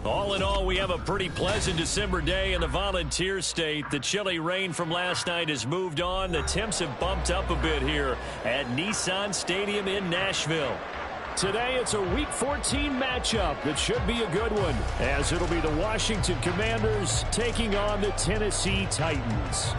All in all, we have a pretty pleasant December day in the Volunteer State. The chilly rain from last night has moved on. The temps have bumped up a bit here at Nissan Stadium in Nashville. Today, it's a Week 14 matchup that should be a good one, as it'll be the Washington Commanders taking on the Tennessee Titans.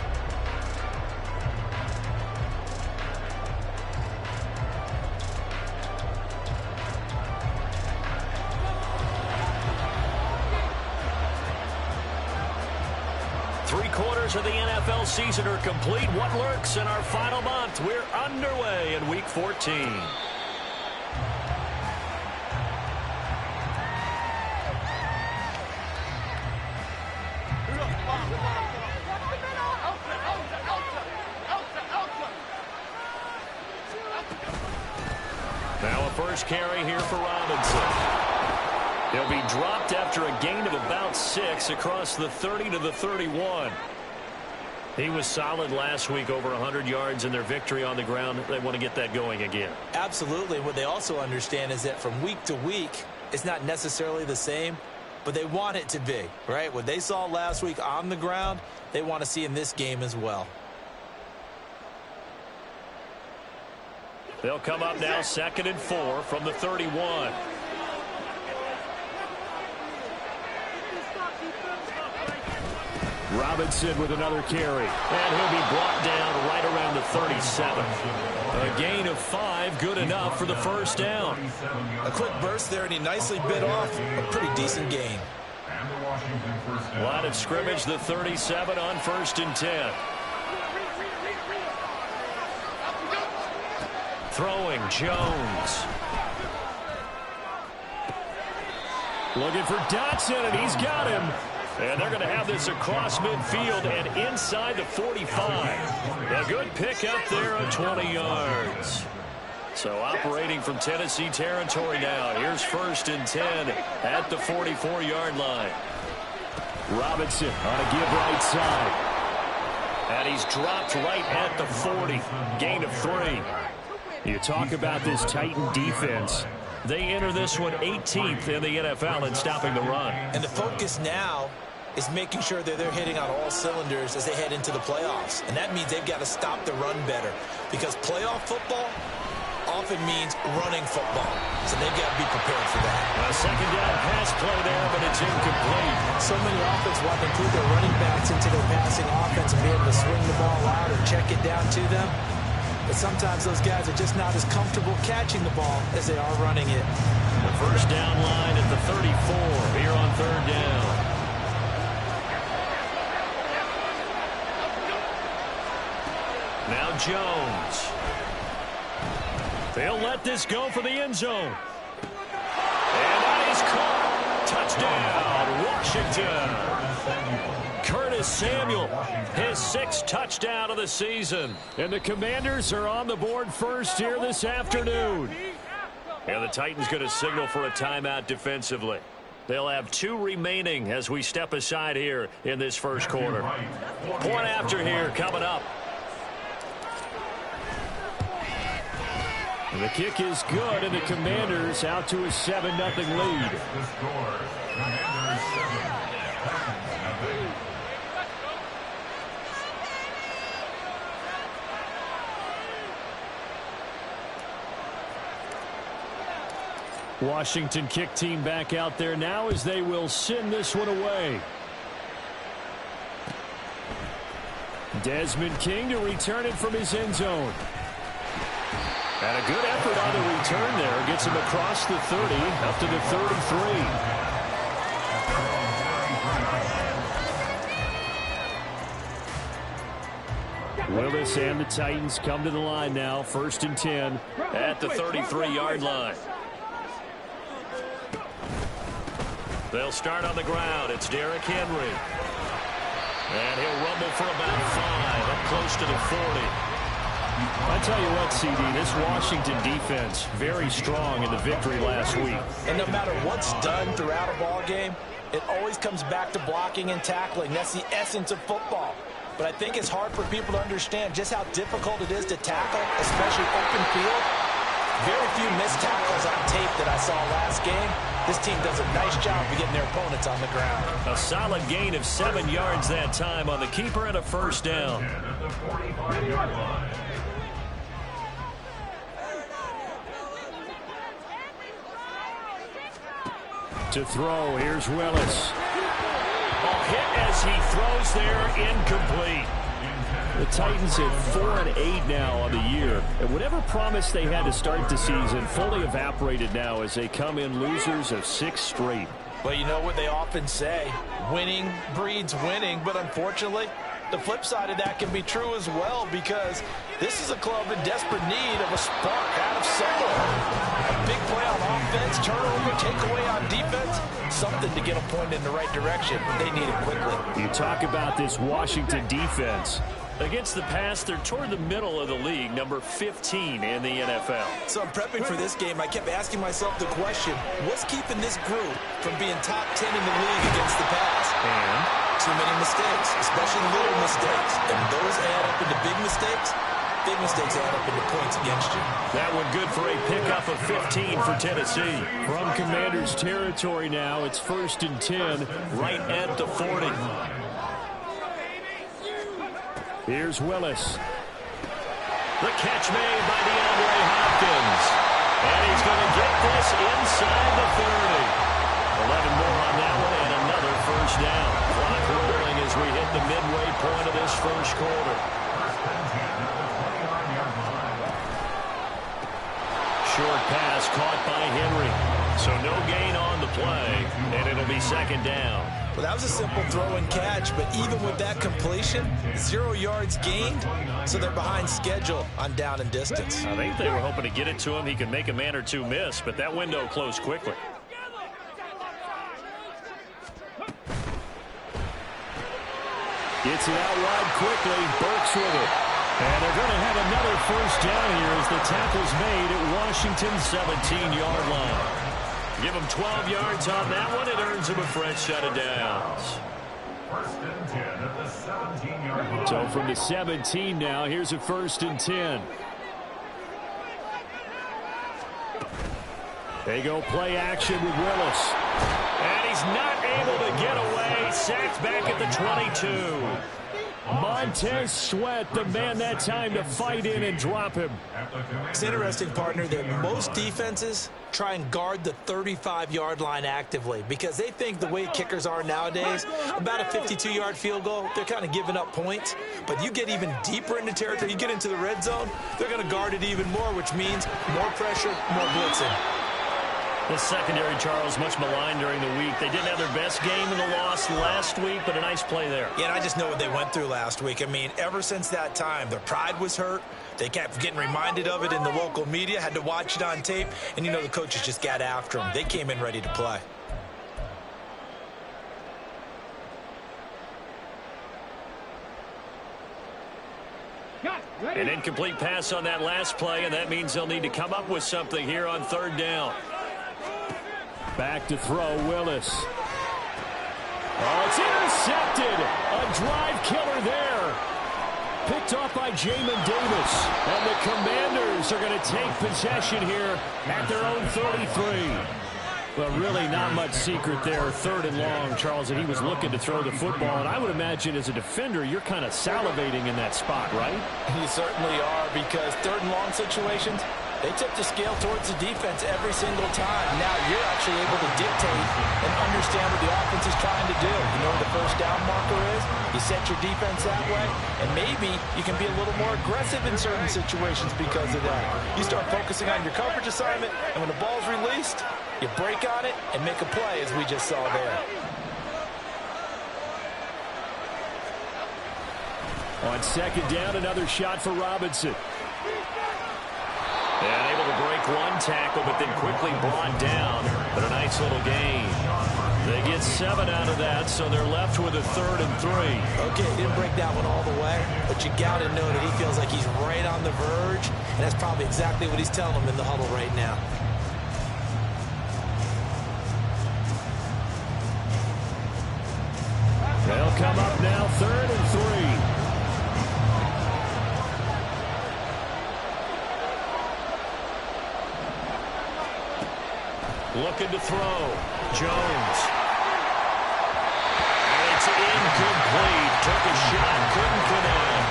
Three-quarters of the NFL season are complete. What lurks in our final month? We're underway in Week 14. Now a first carry here for Robinson. He'll be dropped after a gain of about 6 across the 30 to the 31. He was solid last week, over 100 yards in their victory on the ground. They want to get that going again. Absolutely. What they also understand is that from week to week, it's not necessarily the same, but they want it to be, right? What they saw last week on the ground, they want to see in this game as well. They'll come up now 2nd and 4 from the 31. Robinson with another carry. And he'll be brought down right around the 37. A gain of 5, good enough for the first down. A quick burst there, and he nicely bit off a pretty decent gain. Line of scrimmage, the 37 on 1st and 10. Throwing, Jones. Looking for Dotson, and he's got him. And they're going to have this across midfield and inside the 45. A good pickup there of 20 yards. So operating from Tennessee territory now. Here's 1st and 10 at the 44-yard line. Robinson on a give right side. And he's dropped right at the 40. Gain of 3. You talk about this Titan defense. They enter this one 18th in the NFL in stopping the run. And the focus now is making sure that they're hitting on all cylinders as they head into the playoffs. And that means they've got to stop the run better, because playoff football often means running football. So they've got to be prepared for that. A second down pass play there, but it's incomplete. So many offenses want to include their running backs into their passing offense and be able to swing the ball out or check it down to them. But sometimes those guys are just not as comfortable catching the ball as they are running it. The first down line at the 34 here on 3rd down. Now Jones. They'll let this go for the end zone. And that is caught. Touchdown, Washington. Curtis Samuel, his 6th touchdown of the season. And the Commanders are on the board first here this afternoon. And the Titans going to signal for a timeout defensively. They'll have 2 remaining as we step aside here in this first quarter. Point after here coming up. And the kick is good, and the Commanders out to a 7-0 lead. Washington kick team back out there now as they will send this one away. Desmond King to return it from his end zone. And a good effort on the return there. Gets him across the 30 up to the 33. Willis and the Titans come to the line now. 1st and 10 at the 33-yard line. They'll start on the ground. It's Derrick Henry. And he'll rumble for about 5 up close to the 40. I tell you what, CD, this Washington defense, very strong in the victory last week. And no matter what's done throughout a ball game, it always comes back to blocking and tackling. That's the essence of football. But I think it's hard for people to understand just how difficult it is to tackle, especially open field. Very few missed tackles on tape that I saw last game. This team does a nice job of getting their opponents on the ground. A solid gain of 7 yards that time on the keeper and a first down. To throw, here's Willis. Hit as he throws there, incomplete. The Titans at 4-8 now on the year. And whatever promise they had to start the season fully evaporated now as they come in losers of 6 straight. Well, you know what they often say, winning breeds winning, but unfortunately, the flip side of that can be true as well, because this is a club in desperate need of a spark out of somewhere. A big play on offense, turnover, takeaway on defense, something to get a point in the right direction. They need it quickly. You talk about this Washington defense. Against the pass, they're toward the middle of the league, number 15 in the NFL. So I'm prepping for this game. I kept asking myself the question, what's keeping this group from being top 10 in the league against the pass? And too many mistakes, especially little mistakes. And those add up into big mistakes. Big mistakes add up into points against you. That one good for a pickup of 15 for Tennessee. From Commanders territory now, it's 1st and 10. Right at the 40. Here's Willis. The catch made by DeAndre Hopkins. And he's going to get this inside the 30. 11 more on that one and another first down. Clock rolling as we hit the midway point of this first quarter. Short pass caught by Henry. So no gain on the play, and it'll be 2nd down. Well, that was a simple throw and catch, but even with that completion, 0 yards gained, so they're behind schedule on down and distance. I think they were hoping to get it to him. He could make a man or two miss, but that window closed quickly. Gets it out wide quickly. Burks with it. And they're going to have another first down here as the tackle's made at Washington's 17-yard line. Give him 12 yards on that one. It earns him a fresh set of downs. 1st and 10 at the 17-yard line. So from the 17 now, here's a 1st and 10. They go play action with Willis. And he's not able to get away. Sacked back at the 22. Montez Sweat, the man that time to fight in and drop him. It's interesting, partner, that most defenses try and guard the 35-yard line actively because they think the way kickers are nowadays, about a 52-yard field goal, they're kind of giving up points. But you get even deeper into territory, you get into the red zone, they're going to guard it even more, which means more pressure, more blitzing. The secondary, Charles, much maligned during the week. They didn't have their best game in the loss last week, but a nice play there. Yeah, and I just know what they went through last week. I mean, ever since that time, their pride was hurt. They kept getting reminded of it in the local media, had to watch it on tape, and, you know, the coaches just got after them. They came in ready to play. An incomplete pass on that last play, and that means they'll need to come up with something here on 3rd down. Back to throw, Willis. Oh, it's intercepted. A drive killer there. Picked off by Jamin Davis. And the Commanders are going to take possession here at their own 33. Well, really not much secret there. 3rd and long, Charles, and he was looking to throw the football. And I would imagine as a defender, you're kind of salivating in that spot, right? You certainly are, because 3rd and long situations, they tip the scale towards the defense every single time. Now you're actually able to dictate and understand what the offense is trying to do. You know where the first down marker is? You set your defense that way, and maybe you can be a little more aggressive in certain situations because of that. You start focusing on your coverage assignment, and when the ball's released, you break on it and make a play, as we just saw there. On 2nd down, another shot for Robinson. And able to break one tackle, but then quickly brought down. But a nice little gain. They get 7 out of that, so they're left with a 3rd and 3. Okay, didn't break that one all the way, but you got to know that he feels like he's right on the verge, and that's probably exactly what he's telling them in the huddle right now. They'll come up now, 3rd and 3. looking to throw. Jones. It's incomplete. Took a shot, couldn't connect.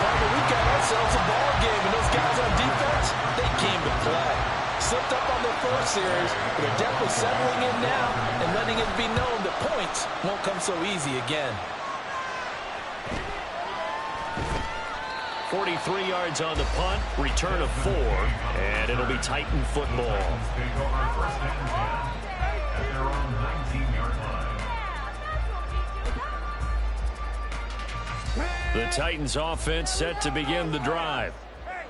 But we got ourselves a ball game, and those guys on defense, they came to play. Slipped up on their first series, but they're definitely settling in now and letting it be known that points won't come so easy again. 43 yards on the punt, return of 4, and it'll be Titan football. Take over first and 10 at their own 19-yard line. The Titans offense set to begin the drive.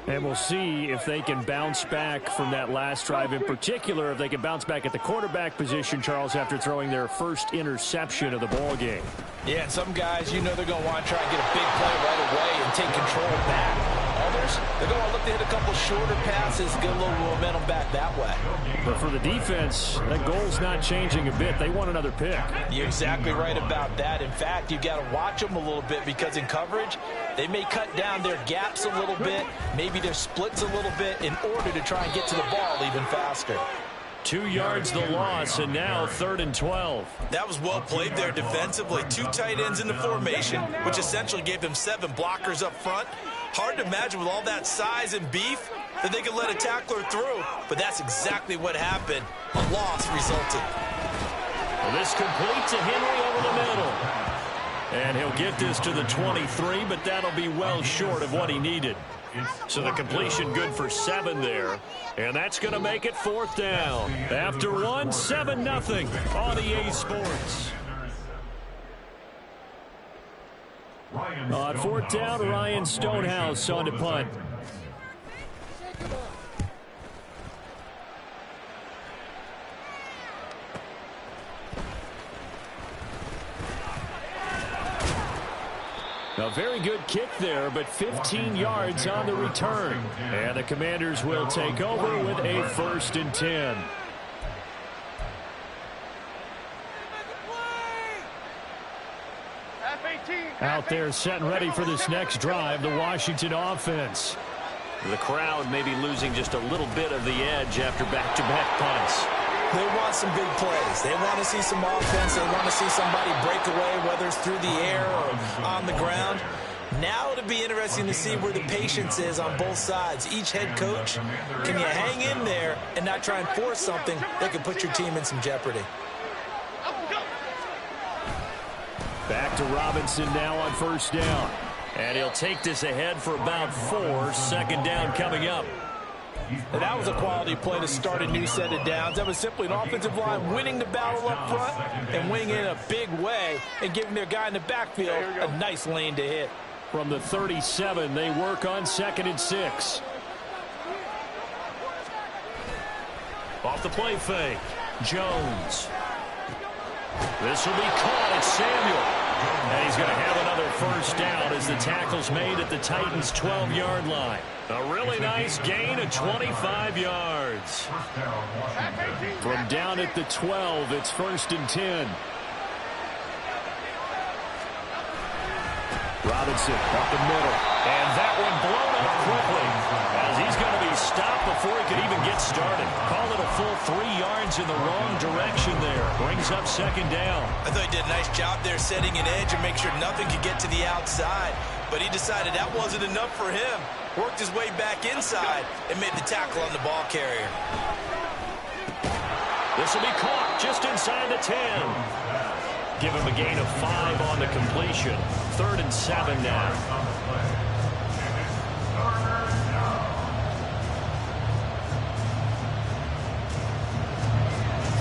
And we'll see if they can bounce back from that last drive, in particular, if they can bounce back at the quarterback position, Charles, after throwing their first interception of the ball game. Yeah, and some guys, you know they're going to want to try and get a big play right away and take control back. Others, they're going to look to hit a couple shorter passes, get a little momentum back that way. But for the defense, that goal's not changing a bit. They want another pick. You're exactly right about that. In fact, you've got to watch them a little bit because in coverage, they may cut down their gaps a little bit, maybe their splits a little bit in order to try and get to the ball even faster. 2 yards the loss, and now 3rd and 12. That was well played there defensively. 2 tight ends in the formation, which essentially gave them 7 blockers up front. Hard to imagine with all that size and beef that they could let a tackler through, but that's exactly what happened. A loss resulted. Well, this complete to Henry over the middle. And he'll get this to the 23, but that'll be well short of what he needed. So the completion good for 7 there. And that's going to make it 4th down. After 1, 7-0 on EA Sports. On 4th down, Ryan Stonehouse on to punt. A very good kick there, but 15 yards on the return. And the Commanders will take over with a 1st and 10. Out there set and ready for this next drive, the Washington offense. The crowd may be losing just a little bit of the edge after back-to-back punts. They want some big plays. They want to see some offense. They want to see somebody break away, whether it's through the air or on the ground. Now it'll be interesting to see where the patience is on both sides. Each head coach, can you hang in there and not try and force something that could put your team in some jeopardy? Back to Robinson now on 1st down. And he'll take this ahead for about 4. 2nd down coming up. And that was a quality play to start a new set of downs. That was simply an offensive line winning the battle up front and winning it in a big way and giving their guy in the backfield a nice lane to hit. From the 37, they work on 2nd and 6. Off the play fake. Jones. This will be caught. It's Samuel. And he's going to have another 1st down as the tackle's made at the Titans' 12-yard line. A really nice gain of 25 yards. From down at the 12, it's 1st and 10. Robinson up the middle. And that one blown up quickly as he's going to be stopped before he could even get started. Call it a full 3 yards in the wrong direction there. Brings up 2nd down. I thought he did a nice job there setting an edge and make sure nothing could get to the outside. But he decided that wasn't enough for him. Worked his way back inside and made the tackle on the ball carrier. This will be caught just inside the 10. Give him a gain of 5 on the completion. 3rd and 7 now.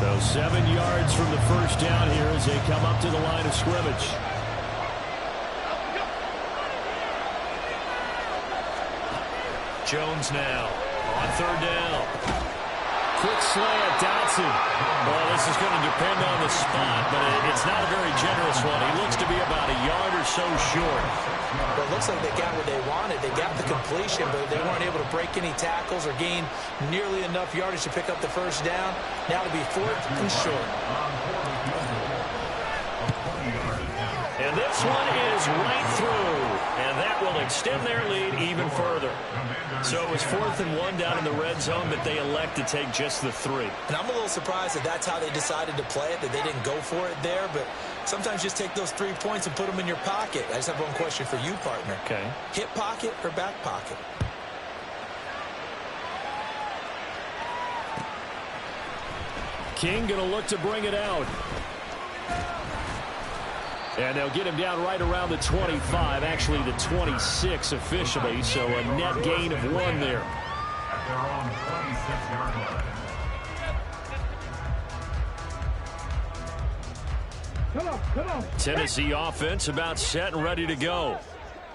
So 7 yards from the 1st down here as they come up to the line of scrimmage. Jones now on 3rd down. Quick slant, Dotson. Well, this is going to depend on the spot, but it's not a very generous one. He looks to be about a yard or so short. Well, it looks like they got what they wanted. They got the completion, but they weren't able to break any tackles or gain nearly enough yardage to pick up the 1st down. Now it'll be 4th and short. And this one is right through. And And that will extend their lead even further. So it was 4th and 1 down in the red zone, but they elect to take just the 3. And I'm a little surprised that that's how they decided to play it, that they didn't go for it there. But sometimes just take those 3 points and put them in your pocket. I just have one question for you, partner. Okay. Hip pocket or back pocket? King going to look to bring it out. And they'll get him down right around the 25, actually the 26 officially, so a net gain of 1 there. At their own 26-yard line. Come on. Tennessee offense about set and ready to go.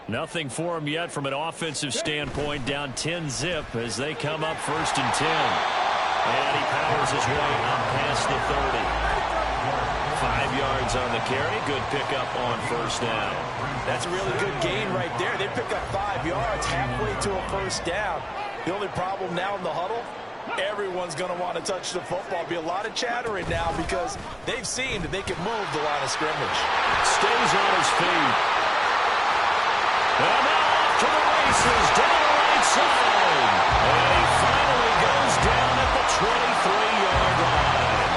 Nothing for them yet from an offensive standpoint, down 10-zip as they come up 1st and 10. And he powers his way up past the 30. 5 yards on the carry. Good pickup on 1st down. That's a really good gain right there. They pick up 5 yards halfway to a 1st down. The only problem now in the huddle, everyone's going to want to touch the football. Be a lot of chattering now because they've seen that they can move the line of scrimmage. Stays on his feet. And now off to the races down the right side. And he finally goes down at the 23-yard line.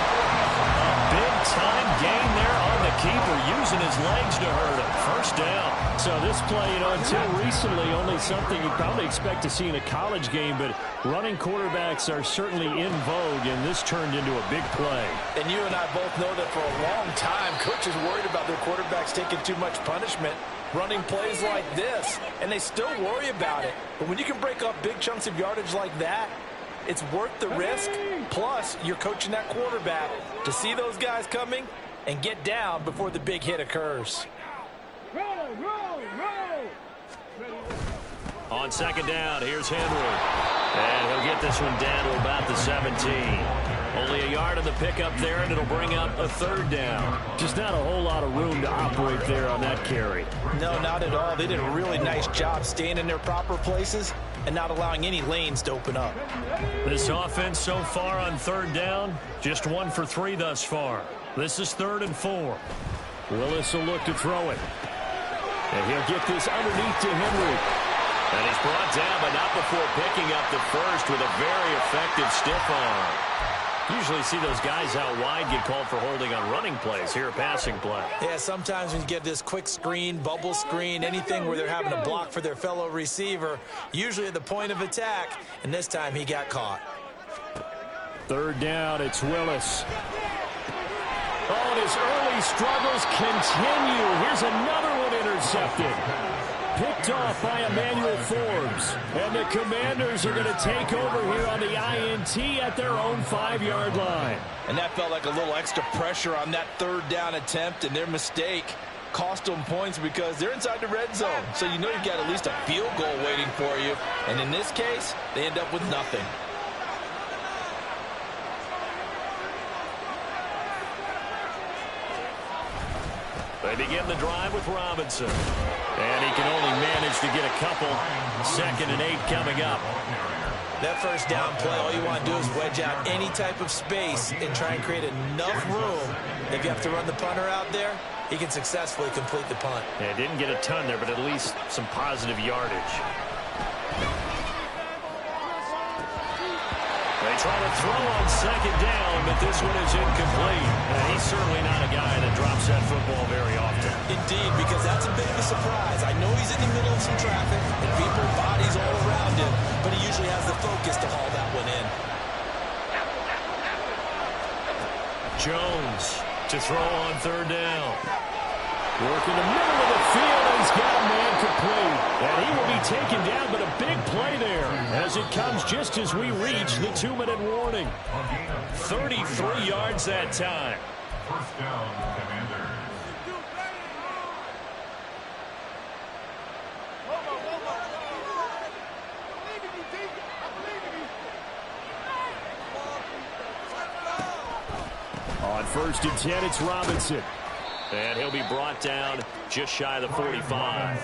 A big-time gain there on the keeper, using his legs to hurt him. 1st down. So this play, until recently, only something you'd probably expect to see in a college game, but running quarterbacks are certainly in vogue, and this turned into a big play. And you and I both know that for a long time, coaches worried about their quarterbacks taking too much punishment, running plays like this, and they still worry about it. But when you can break up big chunks of yardage like that, it's worth the risk. Plus, you're coaching that quarterback to see those guys coming and get down before the big hit occurs. Roll. On 2nd down, here's Henry. And he'll get this one down to about the 17. Only a yard of the pickup there, and it'll bring up a 3rd down. Just not a whole lot of room to operate there on that carry. No, not at all. They did a really nice job staying in their proper places and not allowing any lanes to open up. This offense so far on 3rd down, just 1 for 3 thus far. This is 3rd and 4. Willis will look to throw it. And he'll get this underneath to Henry. And he's brought down, but not before picking up the 1st with a very effective stiff arm. Usually see those guys out wide get called for holding on running plays. Here a passing play. Yeah, sometimes when you get this quick screen, bubble screen, anything where they're having to block for their fellow receiver, usually at the point of attack, and this time he got caught. 3rd down, it's Willis. Oh, and his early struggles continue. Here's another one intercepted. Picked off by Emmanuel Forbes. And the Commanders are going to take over here on the INT at their own 5-yard line. And that felt like a little extra pressure on that 3rd down attempt, and their mistake cost them points because they're inside the red zone. So you know you've got at least a field goal waiting for you. And in this case, they end up with nothing. They begin the drive with Robinson. And he can only manage to get a couple. 2nd and 8 coming up. That 1st down play, all you want to do is wedge out any type of space and try and create enough room. If you have to run the punter out there, he can successfully complete the punt. Yeah, didn't get a ton there, but at least some positive yardage. They try to throw on 2nd down, but this one is incomplete. He's certainly not a guy that drops that football very often. Indeed, because that's a bit of a surprise. I know he's in the middle of some traffic and people, bodies all around him, but he usually has the focus to haul that one in. Jones to throw on 3rd down. Working the middle of the field, and he's got a man complete. And he will be taken down, but a big play there as it comes just as we reach the 2-minute warning. 33 yards that time. 1st down, Commanders. On 1st and 10, it's Robinson. And he'll be brought down just shy of the 45.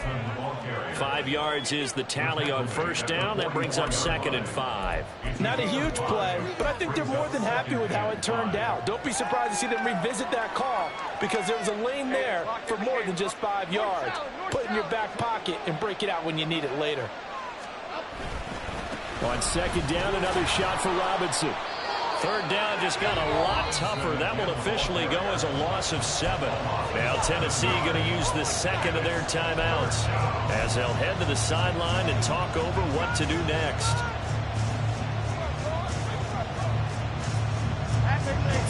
5 yards is the tally on 1st down. That brings up 2nd and 5. Not a huge play, but I think they're more than happy with how it turned out. Don't be surprised to see them revisit that call because there was a lane there for more than just 5 yards. Put it in your back pocket and break it out when you need it later. On second down, another shot for Robinson. Third down just got a lot tougher. That will officially go as a loss of 7. Now Tennessee going to use the second of their timeouts as they'll head to the sideline and talk over what to do next.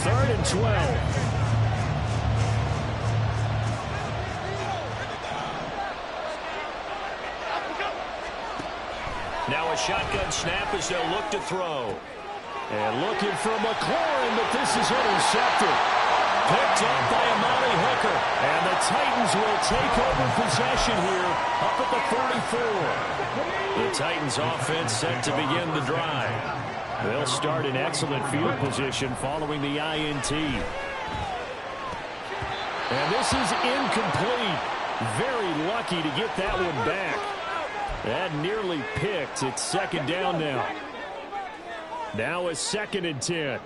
Third and 12. Now a shotgun snap as they'll look to throw. And looking for McLaurin, but this is intercepted. Picked up by Amari Hooker. And the Titans will take over possession here up at the 44. The Titans offense set to begin the drive. They'll start in excellent field position following the INT. And this is incomplete. Very lucky to get that one back. That nearly picked. It's second down now. Now a 2nd and 10.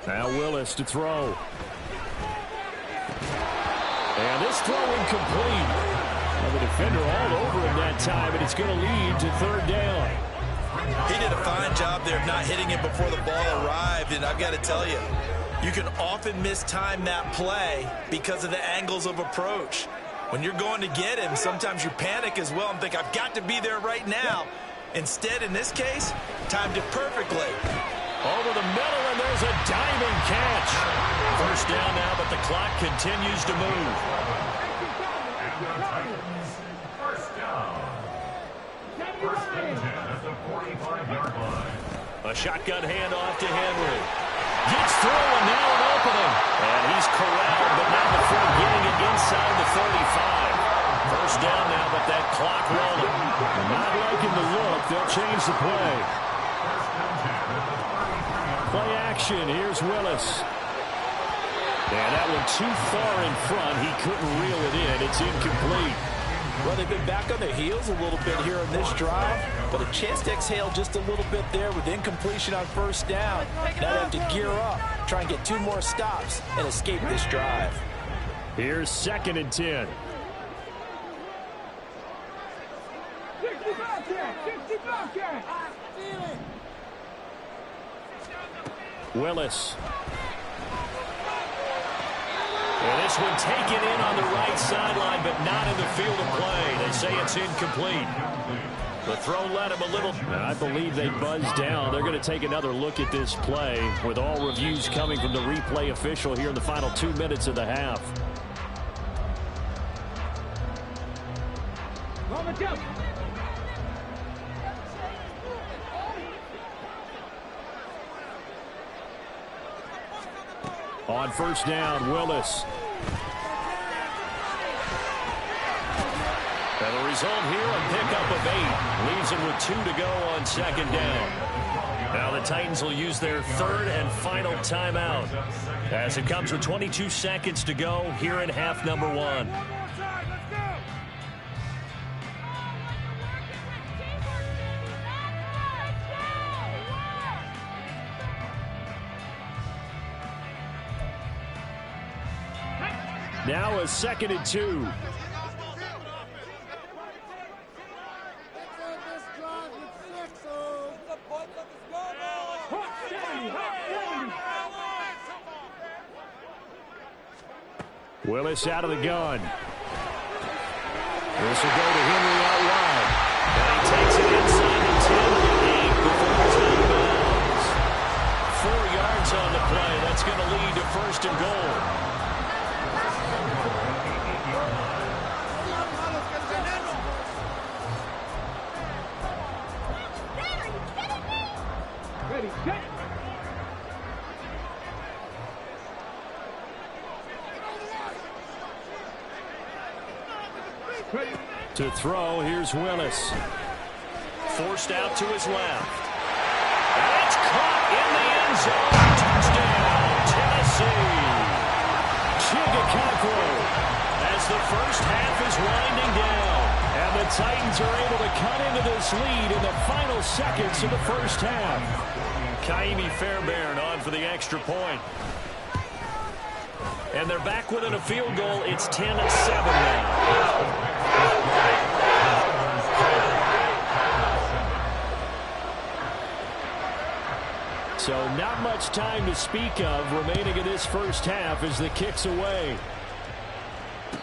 Now Willis to throw. And this throw incomplete. Well, the defender all over him that time, and it's going to lead to third down. He did a fine job there of not hitting it before the ball arrived, and I've got to tell you, you can often mistime that play because of the angles of approach. When you're going to get him, sometimes you panic as well and think, I've got to be there right now. Instead, in this case, timed it perfectly. Over the middle, and there's a diving catch. First down now, but the clock continues to move. First down. First and 10 at the 45-yard line. A shotgun handoff to Henry. Gets through, and now an opening. And he's corralled, but not before getting it inside the 35. First down now, but that clock rolling. Not liking the look. They'll change the play. Play action. Here's Willis. And that one too far in front. He couldn't reel it in. It's incomplete. Well, they've been back on their heels a little bit here on this drive, but a chance to exhale just a little bit there with incompletion on first down. Now they have to gear up, try and get 2 more stops, and escape this drive. Here's 2nd and 10. 60 Bobcat! Willis. Well, this one taken in on the right sideline, but not in the field of play. They say it's incomplete. The throw led him a little. I believe they buzzed down. They're going to take another look at this play with all reviews coming from the replay official here in the final 2 minutes of the half. On first down, Willis. And the result here, a pickup of 8. Leaves him with 2 to go on second down. Now the Titans will use their third and final timeout as it comes with 22 seconds to go here in half number 1. Now a 2nd and 2. Willis out of the gun. This will go to Henry out wide. And he takes it inside the 10 to the 8 before he's out of bounds. 4 yards on the play. That's going to lead to first and goal. To throw, here's Willis. Forced out to his left. And it's caught in the end zone. Touchdown, Tennessee. Chigakakro. As the first half is winding down. And the Titans are able to cut into this lead in the final seconds of the first half. Kaimi Fairbairn on for the extra point. And they're back within a field goal. It's 10-7 now. So not much time to speak of remaining in this first half as the kick's away.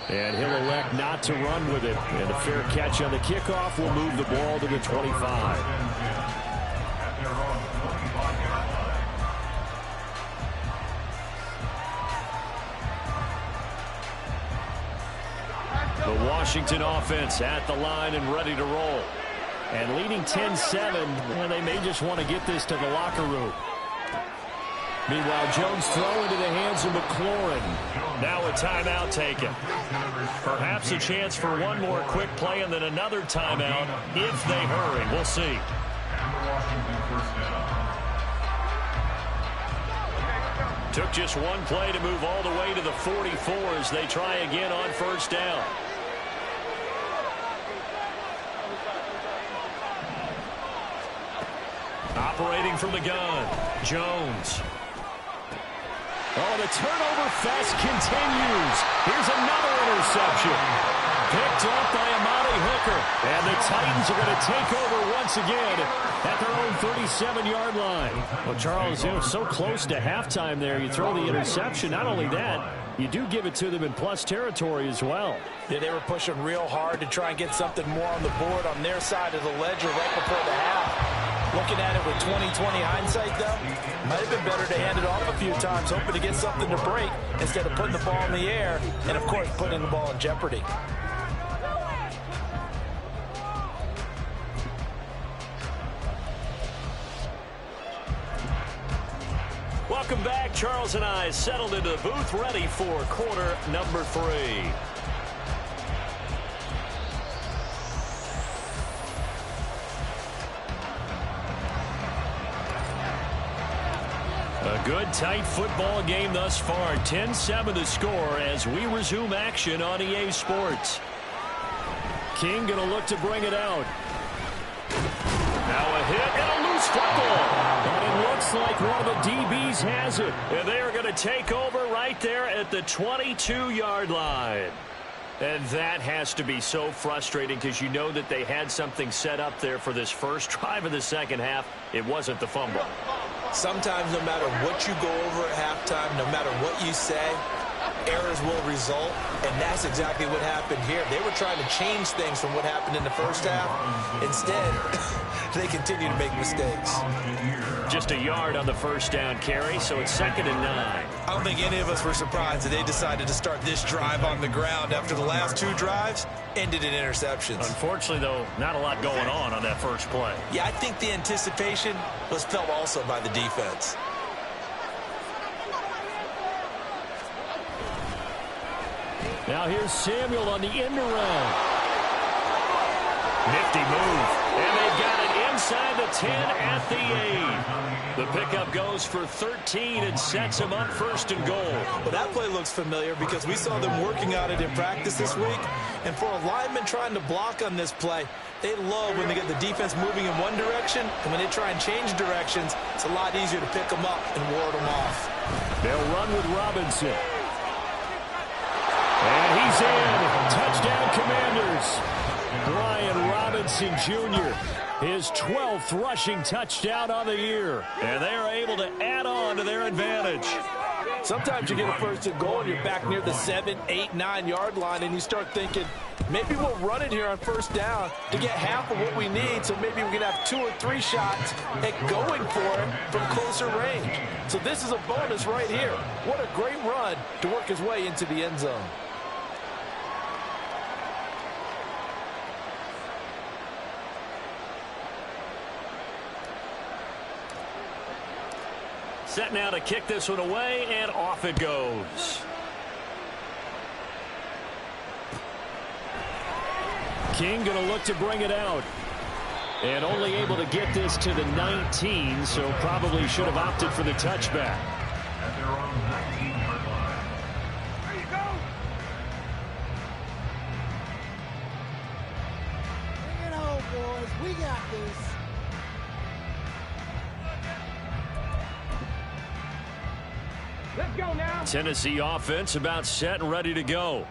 And he'll elect not to run with it. And a fair catch on the kickoff will move the ball to the 25. The Washington offense at the line and ready to roll. And leading 10-7, well, they may just want to get this to the locker room. Meanwhile, Jones throw into the hands of McLaurin. Now a timeout taken. Perhaps a chance for one more quick play and then another timeout if they hurry. We'll see. Took just one play to move all the way to the 44 as they try again on first down. Operating from the gun, Jones. Oh, the turnover fest continues. Here's another interception. Picked up by Amari Hooker. And the Titans are going to take over once again at their own 37-yard line. Well, Charles, you know, so close to halftime there. You throw the interception. Not only that, you do give it to them in plus territory as well. Yeah, they were pushing real hard to try and get something more on the board on their side of the ledger right before the half. Looking at it with 20/20 hindsight, though, might have been better to hand it off a few times, hoping to get something to break instead of putting the ball in the air and, of course, putting the ball in jeopardy. Welcome back. Charles and I settled into the booth, ready for quarter number 3. A good, tight football game thus far. 10-7 the score as we resume action on EA Sports. King going to look to bring it out. Now a hit and a loose football. And it looks like one of the DBs has it. And they are going to take over right there at the 22-yard line. And that has to be so frustrating because you know that they had something set up there for this first drive of the second half. It wasn't the fumble. Sometimes no matter what you go over at halftime, no matter what you say, errors will result, and that's exactly what happened here. They were trying to change things from what happened in the first half. Instead, they continue to make mistakes. Just a yard on the first down carry, so it's 2nd and 9. I don't think any of us were surprised that they decided to start this drive on the ground after the last 2 drives ended in interceptions. Unfortunately, though, not a lot going on that first play. Yeah, I think the anticipation was felt also by the defense. Now here's Samuel on the end around. Nifty move. And they've got it inside the 10 at the 8. The pickup goes for 13 and sets them up 1st and goal. Well, that play looks familiar because we saw them working on it in practice this week. And for a lineman trying to block on this play, they love when they get the defense moving in one direction. And when they try and change directions, it's a lot easier to pick them up and ward them off. They'll run with Robinson. And he's in. Touchdown, Commanders. Brian Robinson Jr., his 12th rushing touchdown on the year. And they are able to add on to their advantage. Sometimes you get a 1st and goal and you're back near the 7, 8, 9-yard line and you start thinking, maybe we'll run it here on 1st down to get half of what we need, so maybe we can have 2 or 3 shots at going for it from closer range. So this is a bonus right here. What a great run to work his way into the end zone. Set now to kick this one away, and off it goes. King going to look to bring it out. And only able to get this to the 19, so probably should have opted for the touchback. There you go. Bring it home, boys. We got this. Let's go now. Tennessee offense about set and ready to go.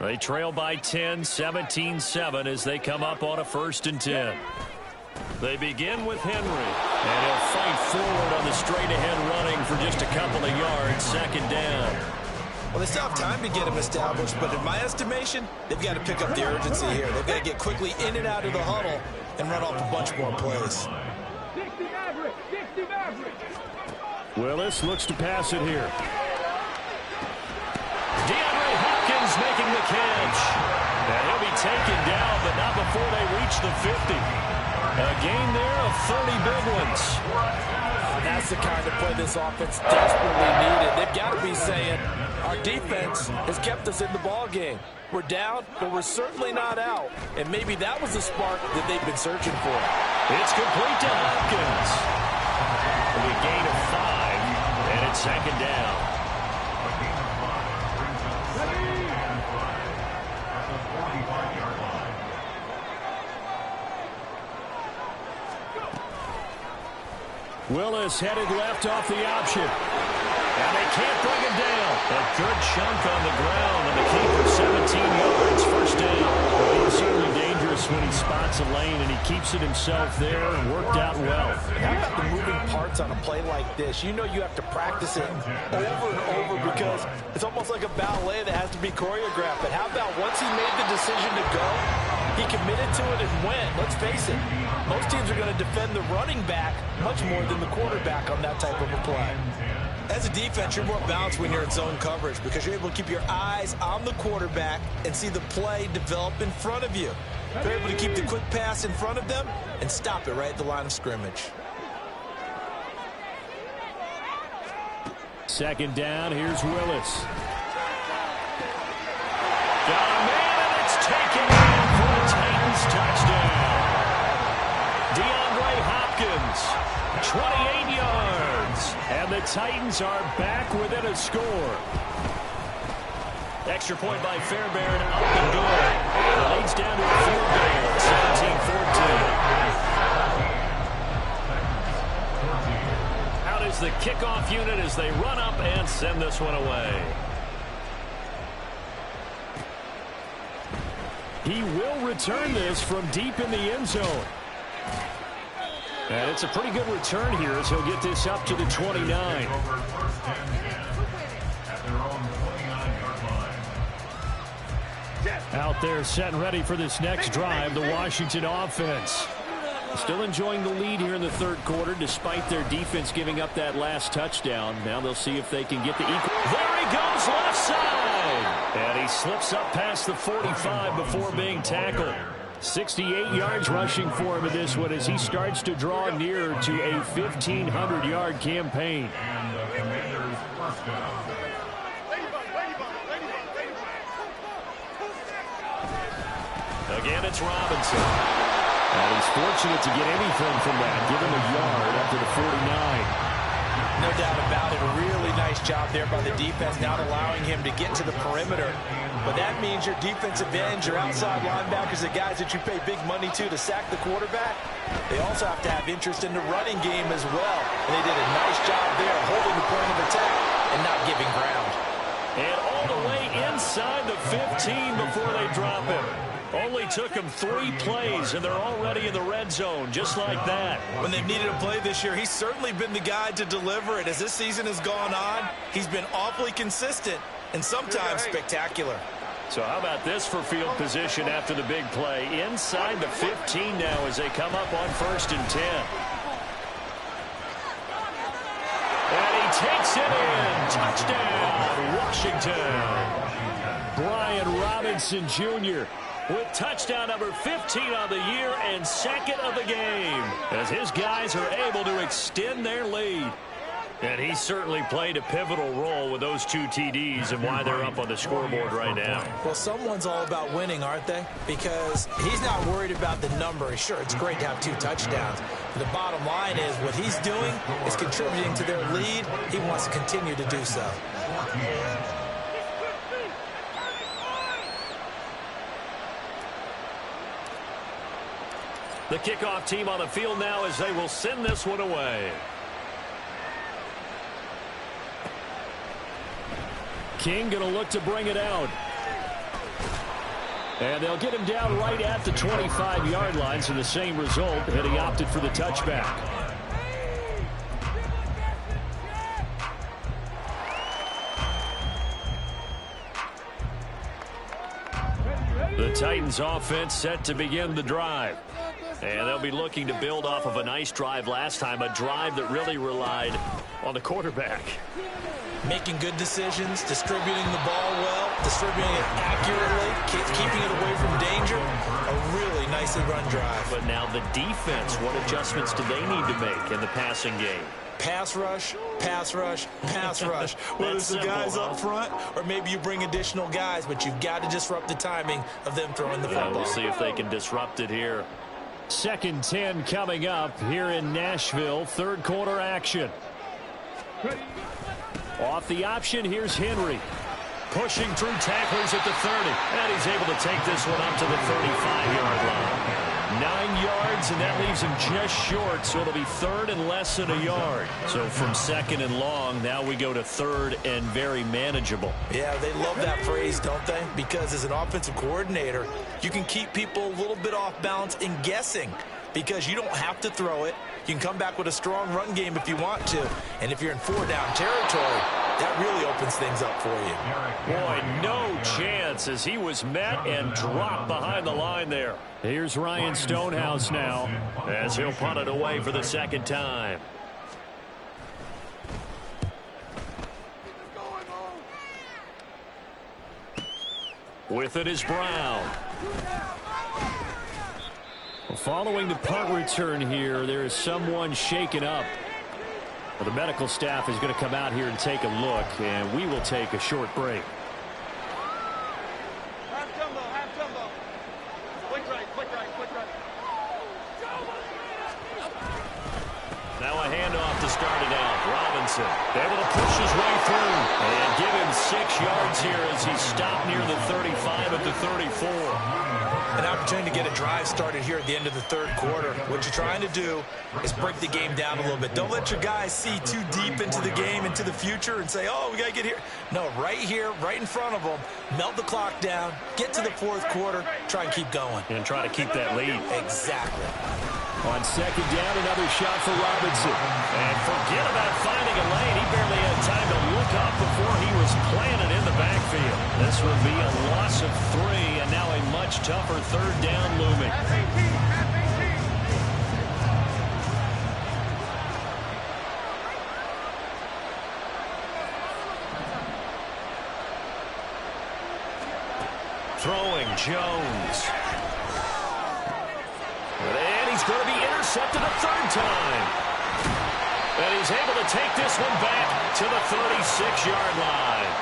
They trail by 10, 17-7 as they come up on a 1st and 10. They begin with Henry, and he'll fight forward on the straight-ahead running for just a couple of yards, 2nd down. Well, they still have time to get him established, but in my estimation, they've got to pick up the urgency here. They've got to get quickly in and out of the huddle and run off a bunch more plays. Willis looks to pass it here. DeAndre Hopkins making the catch. And he'll be taken down, but not before they reach the 50. A gain there of 30 big ones. That's the kind of play this offense desperately needed. They've got to be saying, our defense has kept us in the ball game. We're down, but we're certainly not out. And maybe that was the spark that they've been searching for. It's complete to Hopkins. A gain of 5, and it's 2nd down. Willis headed left off the option. And they can't bring him down. A good chunk on the ground, and the keeper 17 yards, 1st down. He's certainly dangerous when he spots a lane, and he keeps it himself there and worked out well. How about the moving parts on a play like this? You know you have to practice it over and over because it's almost like a ballet that has to be choreographed. But how about once he made the decision to go, he committed to it and went. Let's face it, most teams are going to defend the running back much more than the quarterback on that type of a play. As a defense, you're more balanced when you're in zone coverage because you're able to keep your eyes on the quarterback and see the play develop in front of you. You're able to keep the quick pass in front of them and stop it right at the line of scrimmage. 2nd down, here's Willis. Got a man, and it's taken in for the Titans touchdown. DeAndre Hopkins, 28 yards. And the Titans are back within a score. Extra point by Fairbairn, up and good. And it leads down to a field goal, 17-14. Out is the kickoff unit as they run up and send this one away. He will return this from deep in the end zone. And it's a pretty good return here as he'll get this up to the 29. Out there set and ready for this next drive, the Washington offense. Still enjoying the lead here in the 3rd quarter despite their defense giving up that last touchdown. Now they'll see if they can get the equal. There he goes left side. And he slips up past the 45 before being tackled. 68 yards rushing for him in this one as he starts to draw near to a 1,500-yard campaign. And the Commanders' 1st down. Again, it's Robinson. And he's fortunate to get anything from that. Give him a yard up to the 49. No doubt about it. A really nice job there by the defense, not allowing him to get to the perimeter. But that means your defensive ends, your outside linebackers, the guys that you pay big money to sack the quarterback, they also have to have interest in the running game as well. And they did a nice job there holding the point of attack and not giving ground. And all the way inside the 15 before they drop him. Only took him 3 plays, and they're already in the red zone, just like that. When they've needed a play this year, he's certainly been the guy to deliver it. As this season has gone on, he's been awfully consistent and sometimes spectacular. So how about this for field position after the big play? Inside the 15 now as they come up on 1st and 10. And he takes it in. Touchdown, Washington. Brian Robinson Jr. with touchdown number 15 on the year and 2nd of the game as his guys are able to extend their lead. And he certainly played a pivotal role with those 2 TDs and why they're up on the scoreboard right now. Well, someone's all about winning, aren't they? Because he's not worried about the number. Sure, it's great to have 2 touchdowns. But the bottom line is what he's doing is contributing to their lead. He wants to continue to do so. The kickoff team on the field now as they will send this one away. King going to look to bring it out. And they'll get him down right at the 25-yard line, so the same result, and he opted for the touchback. The Titans offense set to begin the drive. And they'll be looking to build off of a nice drive last time, a drive that really relied on the quarterback. Making good decisions, distributing the ball well, distributing it accurately, keeping it away from danger. A really nicely run drive. But now the defense, what adjustments do they need to make in the passing game? Pass rush, pass rush, pass rush. Whether it's the guys up front or maybe you bring additional guys, but you've got to disrupt the timing of them throwing the football. We'll see if they can disrupt it here. 2nd 10 coming up here in Nashville. Third quarter action. Off the option, here's Henry. Pushing through tacklers at the 30. And he's able to take this one up to the 35-yard line. 9 yards, and that leaves him just short, so it'll be 3rd and less than a yard. So from 2nd and long, now we go to 3rd and very manageable. Yeah, they love that phrase, don't they? Because as an offensive coordinator, you can keep people a little bit off balance and guessing because you don't have to throw it. You can come back with a strong run game if you want to. And if you're in 4-down territory, that really opens things up for you. Boy, no chance as he was met and dropped behind the line there. Here's Ryan Stonehouse now as he'll punt it away for the 2nd time. With it is Brown. Following the punt return here, there is someone shaken up. Well, the medical staff is going to come out here and take a look, and we will take a short break. Half jumbo. Quick right. Now a handoff to start it out. Robinson able to push his way through and give him 6 yards here as he stopped near the 35 at the 34. An opportunity to get a drive started here at the end of the 3rd quarter. What you're trying to do is break the game down a little bit. Don't let your guys see too deep into the game, into the future, and say, oh, we got to get here. No, right here, right in front of them, melt the clock down, get to the 4th quarter, try and keep going. And try to keep that lead. Exactly. On 2nd down, another shot for Robinson. And forget about finding a lane. He barely had time to look up before he was planted in the backfield. This will be a loss of 3, and now a much tougher 3rd down looming. Throwing Jones. And he's going to be intercepted a 3rd time. And he's able to take this one back to the 36-yard line.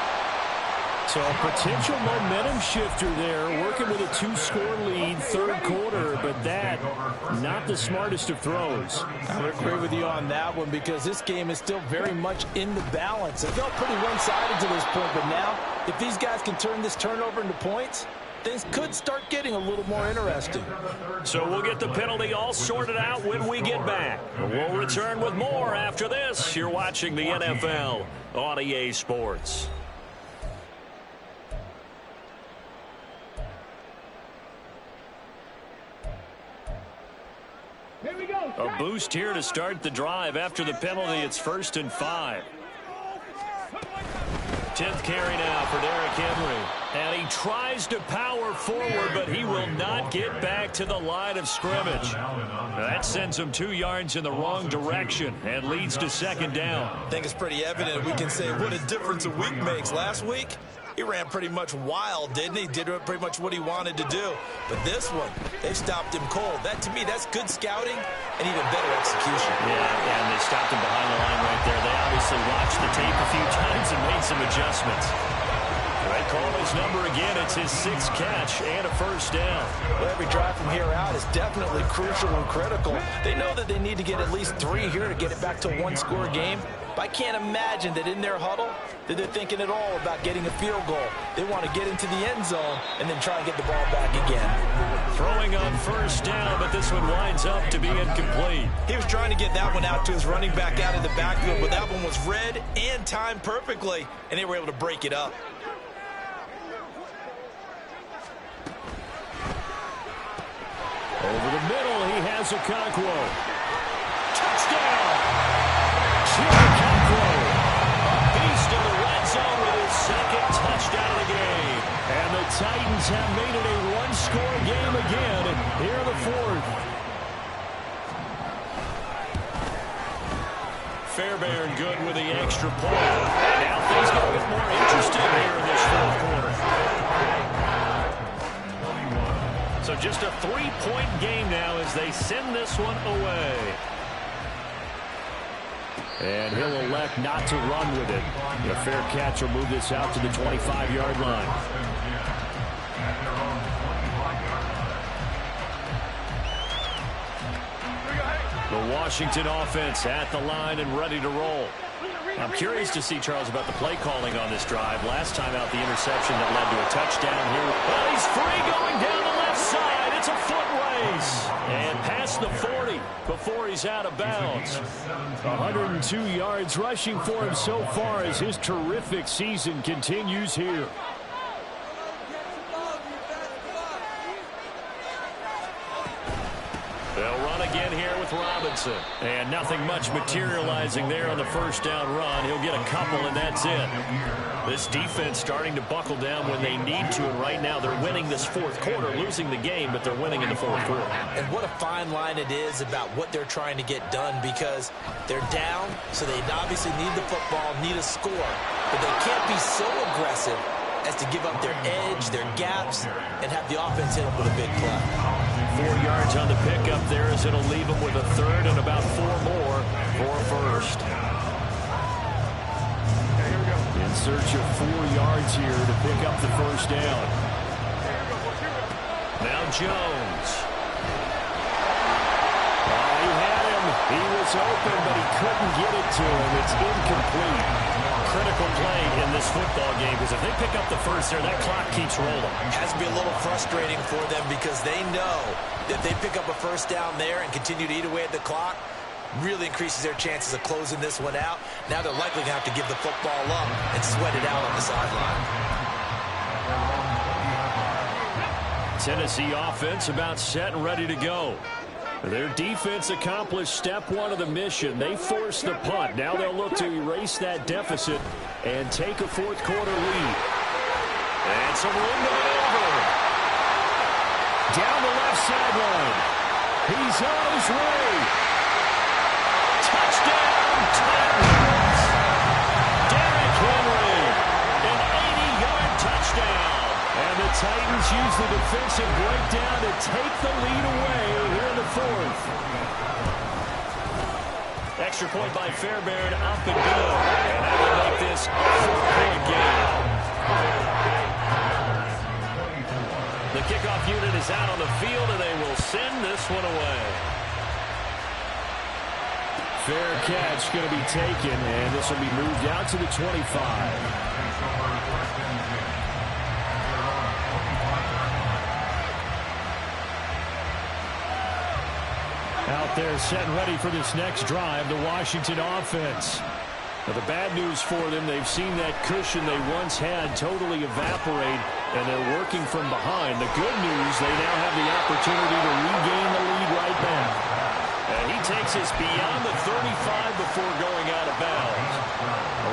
So a potential momentum shifter there, working with a 2-score lead, 3rd quarter, but that, not the smartest of throws. I would agree with you on that one because this game is still very much in the balance. It felt pretty one-sided to this point, but now, if these guys can turn this turnover into points, things could start getting a little more interesting. So we'll get the penalty all sorted out when we get back. We'll return with more after this. You're watching the NFL on EA Sports. Here we go. A boost here to start the drive. After the penalty, it's 1st and 5. 10th carry now for Derrick Henry. And he tries to power forward, but he will not get back to the line of scrimmage. That sends him 2 yards in the wrong direction and leads to 2nd down. I think it's pretty evident. We can say what a difference a week makes. Last week, he ran pretty much wild, didn't he? Did pretty much what he wanted to do. But this one, they stopped him cold. That, to me, that's good scouting and even better execution. Yeah, and they stopped him behind the line right there. They obviously watched the tape a few times and made some adjustments. They call his number again. It's his 6th catch and a 1st down. Well, every drive from here out is definitely crucial and critical. They know that they need to get at least 3 here to get it back to a 1-score game. But I can't imagine that in their huddle that they're thinking at all about getting a field goal. They want to get into the end zone and then try and get the ball back again. Throwing on 1st down, but this one winds up to be incomplete. He was trying to get that one out to his running back out of the backfield, but that one was read and timed perfectly, and they were able to break it up. Over the middle, he has Okonkwo. Touchdown! Jim Okonkwo. A beast in the red zone with his second touchdown of the game. And the Titans have made it a one-score game again here in the fourth. Fairbairn good with the extra point. And now things get a bit more interesting here in this fourth quarter. So just a 3-point game now as they send this one away. And he'll elect not to run with it. A fair catch will move this out to the 25-yard line. The Washington offense at the line and ready to roll. I'm curious to see, Charles, about the play calling on this drive. Last time out, the interception that led to a touchdown here. Well, he's free going down the left side. It's a foot race. And past the 40 before he's out of bounds. 102 yards rushing for him so far as his terrific season continues here. They'll run again here with Robinson. And nothing much materializing there on the first down run. He'll get a couple, and that's it. This defense starting to buckle down when they need to, and right now they're winning this fourth quarter, losing the game, but they're winning in the fourth quarter. And what a fine line it is about what they're trying to get done, because they're down, so they obviously need the football, need a score, but they can't be so aggressive as to give up their edge, their gaps, and have the offense hit them with a big play. 4 yards on the pickup there as it'll leave them with a third and about 4 more for a first. In search of 4 yards here to pick up the first down. Now Jones. He had him. He was open, but he couldn't get it to him. It's incomplete. Critical play in this football game, because if they pick up the first there, that clock keeps rolling. It has to be a little frustrating for them, because they know that if they pick up a first down there and continue to eat away at the clock, really increases their chances of closing this one out. Now they're likely going to have to give the football up and sweat it out on the sideline. Tennessee offense about set and ready to go. Their defense accomplished step one of the mission. They forced the punt. Now they'll look to erase that deficit and take a fourth quarter lead. And some room to maneuver. Down the left sideline. He's on his way. Touchdown, Titans. Derrick Henry, an 80-yard touchdown. And the Titans use the defensive breakdown to take the lead away here in the fourth. Extra point by Fairbairn, up and good. And that will make this a 4-point game. The kickoff unit is out on the field, and they will send this one away. Fair catch going to be taken, and this will be moved out to the 25. Out there set and ready for this next drive, the Washington offense. Now, the bad news for them, they've seen that cushion they once had totally evaporate, and they're working from behind. The good news, they now have the opportunity to regain the lead right back. And he takes us beyond the 35 before going out of bounds.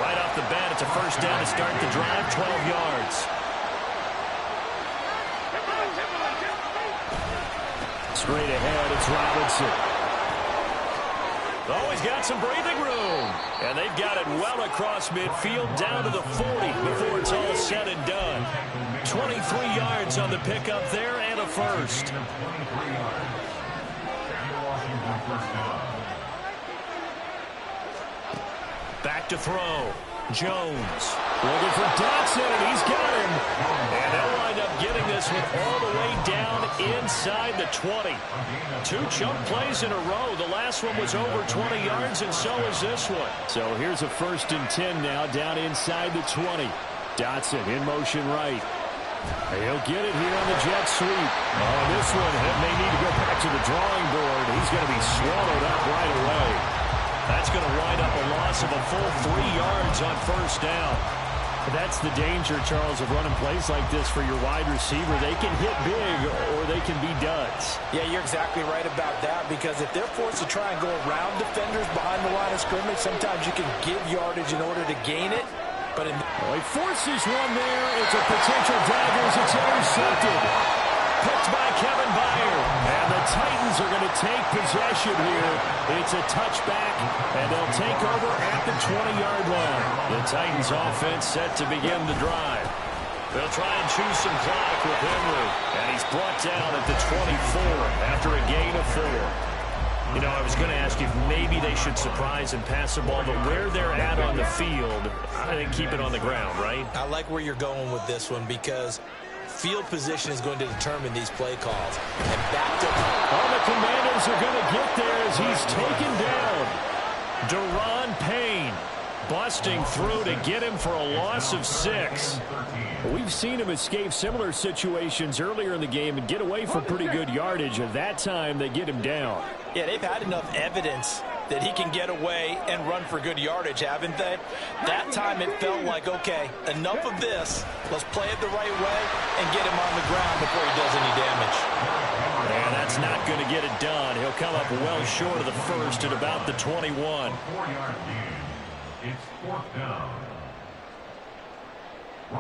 Right off the bat, it's a first down to start the drive, 12 yards. Straight ahead, it's Robinson. Oh, he's got some breathing room. And they've got it well across midfield, down to the 40 before it's all said and done. 23 yards on the pickup there and a first. Back to throw. Jones. Looking for Dotson, and he's got him. And they'll wind up getting this one all the way down inside the 20. 2 chunk plays in a row. The last one was over 20 yards, and so is this one. So here's a 1st and 10 now, down inside the 20. Dotson in motion right. He'll get it here on the jet sweep. Oh, this one may need to go back to the drawing board. He's going to be swallowed up right away. That's going to wind up a loss of a full 3 yards on first down. That's the danger, Charles, of running plays like this for your wide receiver. They can hit big or they can be duds. Yeah, you're exactly right about that, because if they're forced to try and go around defenders behind the line of scrimmage, sometimes you can give yardage in order to gain it. But he forces one there. It's a potential dagger as it's intercepted. Picked by Kevin Byard. And the Titans are going to take possession here. It's a touchback, and they'll take over at the 20-yard line. The Titans offense set to begin the drive. They'll try and choose some clock with Henry. And he's brought down at the 24 after a gain of 4. You know, I was going to ask you if maybe they should surprise and pass the ball, but where they're at on the field, I think keep it on the ground, right? I like where you're going with this one, because field position is going to determine these play calls. And back to... Oh, the Commanders are going to get there as he's taken down. Daron Payne busting through to get him for a loss of 6. We've seen him escape similar situations earlier in the game and get away for pretty good yardage. At that time, they get him down. Yeah, they've had enough evidence that he can get away and run for good yardage, haven't they? That time it felt like, okay, enough of this. Let's play it the right way and get him on the ground before he does any damage. And that's not going to get it done. He'll come up well short of the first at about the 21. 4-yard gain. It's 4th down.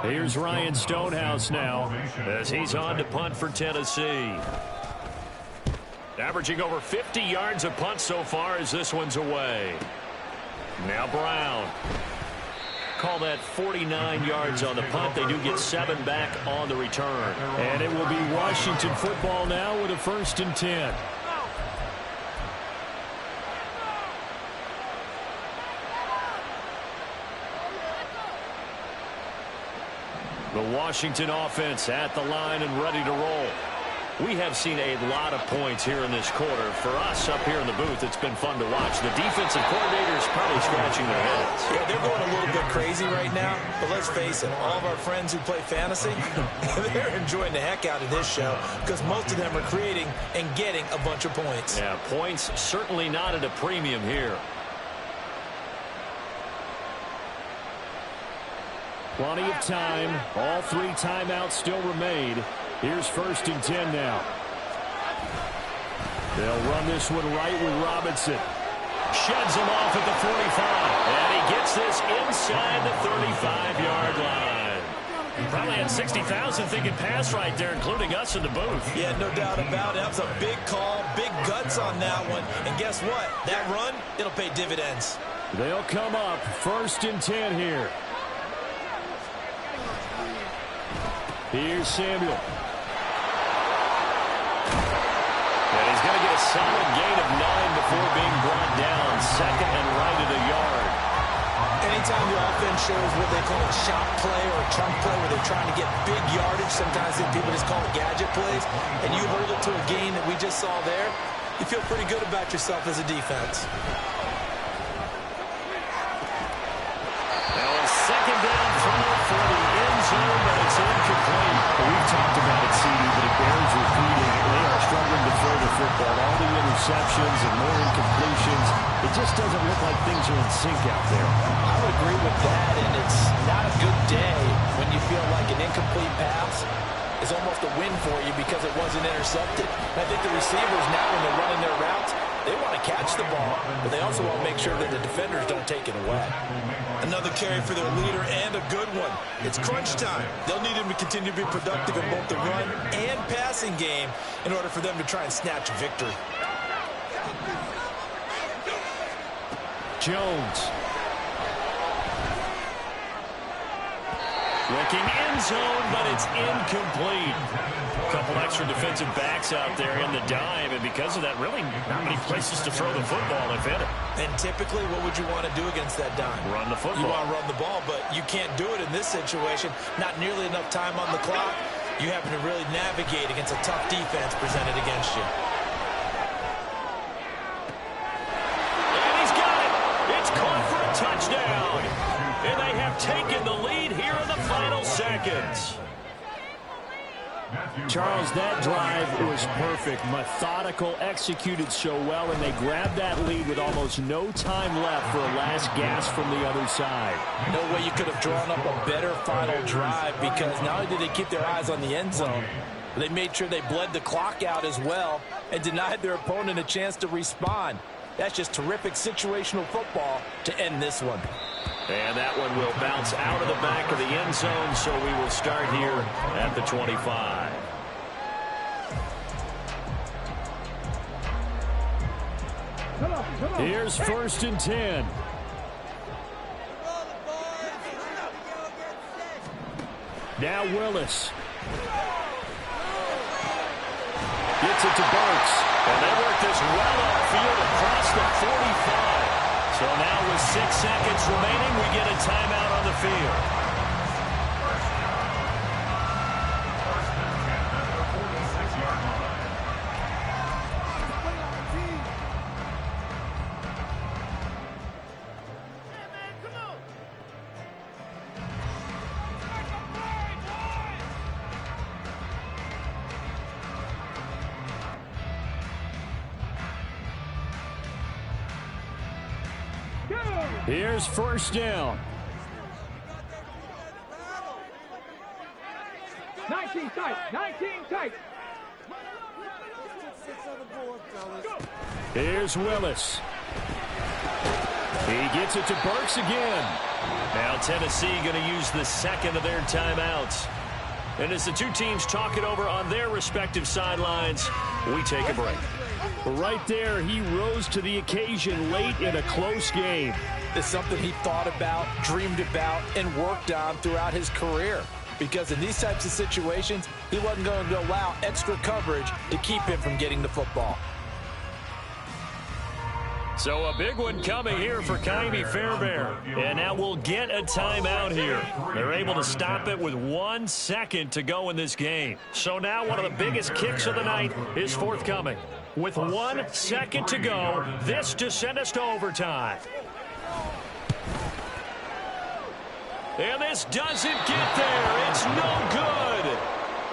Here's Ryan Stonehouse now as he's on to punt for Tennessee. Averaging over 50 yards a punt so far as this one's away. Now Brown. Call that 49 yards on the punt. They do get 7 back on the return. And it will be Washington football now with a 1st and 10. The Washington offense at the line and ready to roll. We have seen a lot of points here in this quarter. For us up here in the booth, it's been fun to watch. The defensive coordinators probably scratching their heads. Yeah, they're going a little bit crazy right now, but let's face it, all of our friends who play fantasy, they're enjoying the heck out of this show, because most of them are creating and getting a bunch of points. Yeah, points certainly not at a premium here. Plenty of time. All 3 timeouts still remain. Here's 1st and 10 now. They'll run this one right with Robinson. Sheds him off at the 45. And he gets this inside the 35-yard line. Probably had 60,000 thinking pass right there, including us in the booth. Yeah, no doubt about it. That was a big call, big guts on that one. And guess what? That run, it'll pay dividends. They'll come up 1st and 10 here. Here's Samuel. And he's going to get a solid gain of 9 before being brought down. 2nd and right at a yard. Anytime the offense shows what they call a shot play or a chunk play where they're trying to get big yardage, sometimes people just call it gadget plays, and you hold it to a gain that we just saw there, you feel pretty good about yourself as a defense. Now a 2nd down throw for the end zone, but it's incomplete. We've talked about it, CD, but it bears repeating. They are struggling to throw the football. All the interceptions and more incompletions. It just doesn't look like things are in sync out there. I would agree with that, and it's not a good day when you feel like an incomplete pass is almost a win for you because it wasn't intercepted. And I think the receivers now, when they're running their routes, they want to catch the ball, but they also want to make sure that the defenders don't take it away. Another carry for their leader, and a good one. It's crunch time. They'll need him to continue to be productive in both the run and passing game in order for them to try and snatch a victory. Jones. Looking end zone, but it's incomplete. A couple extra defensive backs out there in the dime, and because of that, really not many places to throw the football, if any. And typically, what would you want to do against that dime? Run the football. You want to run the ball, but you can't do it in this situation. Not nearly enough time on the clock. You having to really navigate against a tough defense presented against you. And he's got it. It's caught for a touchdown. And they have taken the lead here in the final seconds. Charles, that drive was perfect. Methodical, executed so well, and they grabbed that lead with almost no time left for a last gasp from the other side. No way you could have drawn up a better final drive, because not only did they keep their eyes on the end zone, but they made sure they bled the clock out as well and denied their opponent a chance to respond. That's just terrific situational football to end this one. And that one will bounce out of the back of the end zone, so we will start here at the 25. Here's 1st and 10. Now Willis. Gets it to Burks. And they work this well upfield across the 45. So now with 6 seconds remaining, we get a timeout on the field. Here's 1st down. 19 tight, 19 tight. Here's Willis. He gets it to Burks again. Now Tennessee going to use the second of their timeouts. And as the two teams talk it over on their respective sidelines, we take a break. Right there, he rose to the occasion late in a close game. It's something he thought about, dreamed about, and worked on throughout his career. Because in these types of situations, he wasn't going to allow extra coverage to keep him from getting the football. So a big one coming here for Kaimi Fairbairn. And now we'll get a timeout here. They're able to stop it with 1 second to go in this game. So now one of the biggest kicks of the night is forthcoming. With 1 second to go, this to send us to overtime. And this doesn't get there. It's no good.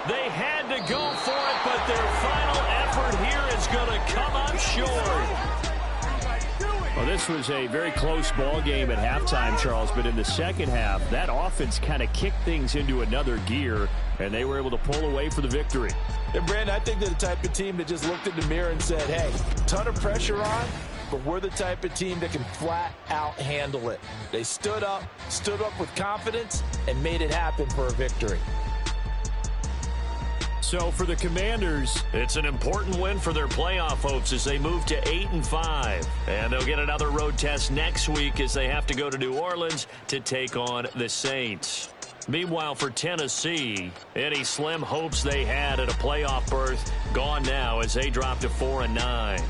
They had to go for it, but their final effort here is going to come up short. Well, this was a very close ball game at halftime, Charles, but in the second half, that offense kind of kicked things into another gear, and they were able to pull away for the victory. And, Brandon, I think they're the type of team that just looked in the mirror and said, hey, ton of pressure on, but we're the type of team that can flat out handle it. They stood up with confidence, and made it happen for a victory. So for the Commanders, it's an important win for their playoff hopes as they move to 8-5. And they'll get another road test next week as they have to go to New Orleans to take on the Saints. Meanwhile, for Tennessee, any slim hopes they had at a playoff berth gone now as they drop to 4-9.